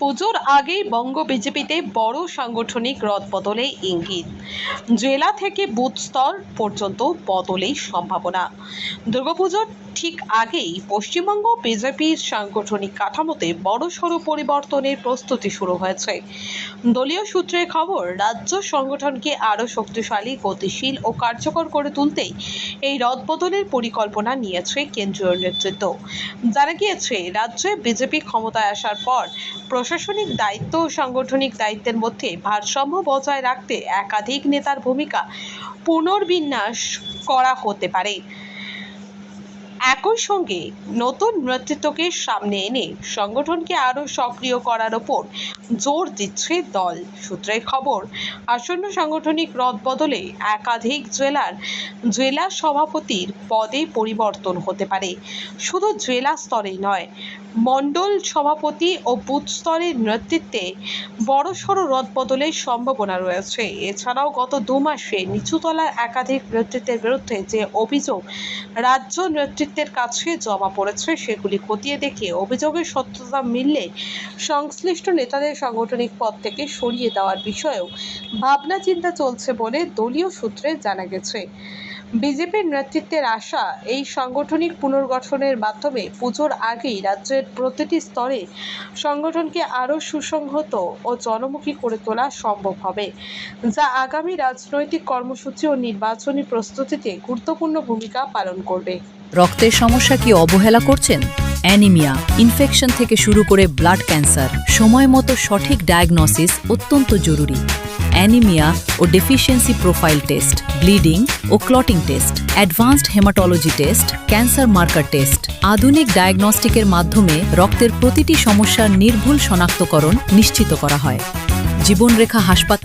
পুজোর আগেই বঙ্গ বিজেপিতে বড় সাংগঠনিক রদবদলে ইঙ্গিত। জেলা থেকে বুথ স্তর পর্যন্ত বদলের সম্ভাবনা। দুর্গাপুজোর ঠিক আগেই পশ্চিমবঙ্গ বিজেপির সাংগঠনিক কাঠামোতে বড়সড় পরিবর্তনের প্রস্তুতি শুরু হয়েছে। দলীয় সূত্রের খবর, রাজ্য সংগঠনকে আরও শক্তিশালী, গতিশীল ও কার্যকর করে তুলতেই এই রদবদলের পরিকল্পনা নিয়েছে কেন্দ্রীয় নেতৃত্ব। জানা গিয়েছে, রাজ্যে বিজেপি ক্ষমতায় আসার পর প্রশাসনিক দায়িত্ব ও সাংগঠনিক দায়িত্বের মধ্যে ভারসাম্য বজায় রাখতে একাধিক নেতার ভূমিকা পুনর্বিন্যাস করা হতে পারে। একই সঙ্গে নতুন নেতৃত্বকে সামনে এনে সংগঠনকে আরও সক্রিয় করার ওপর জোর দিচ্ছে দল। সূত্রের খবর, আসন্ন সাংগঠনিক রদবদলে একাধিক জেলা সভাপতির পদে পরিবর্তন হতে পারে। শুধু জেলা স্তরেই নয়, মণ্ডল সভাপতি ও বুথ স্তরের নেতৃত্বে বড়সড় রদবদলের সম্ভাবনা রয়েছে। এছাড়াও গত 2 মাসে নিচুতলার একাধিক নেতৃত্বের বিরুদ্ধে যে অভিযোগ রাজ্য নেতৃত্বের কাছে জমা পড়েছে, সেগুলি খতিয়ে দেখে অভিযোগের সত্যতা মিললে সংশ্লিষ্ট নেতাদের সাংগঠনিক পদ থেকে সরিয়ে দেওয়ার বিষয়েও ভাবনা চিন্তা চলছে বলে দলীয় সূত্রে জানা গেছে। বিজেপির নেতৃত্বের আশা, এই সাংগঠনিক পুনর্গঠনের মাধ্যমে পুজোর আগেই রাজ্যের প্রতিটি স্তরে সংগঠনকে আরও সুসংহত ও জনমুখী করে তোলা সম্ভব হবে, যা আগামী রাজনৈতিক কর্মসূচি ও নির্বাচনী প্রস্তুতিতে গুরুত্বপূর্ণ ভূমিকা পালন করবে। রক্তের সমস্যা কি অবহেলা করছেন? অ্যানিমিয়া, ইনফেকশন থেকে শুরু করে ব্লাড ক্যান্সার, সময় মতো সঠিক ডায়াগনোসিস অত্যন্ত জরুরি। অ্যানিমিয়া ও ডেফিসিয়েন্সি প্রোফাইল টেস্ট, ব্লিডিং ও clotting test, advanced haematology test, cancer marker test, আধুনিক ডায়াগনস্টিকের মাধ্যমে রক্তের প্রতিটি সমস্যার নির্ভুল শনাক্তকরণ নিশ্চিত করা হয়। জীবনরেখা হাসপাতাল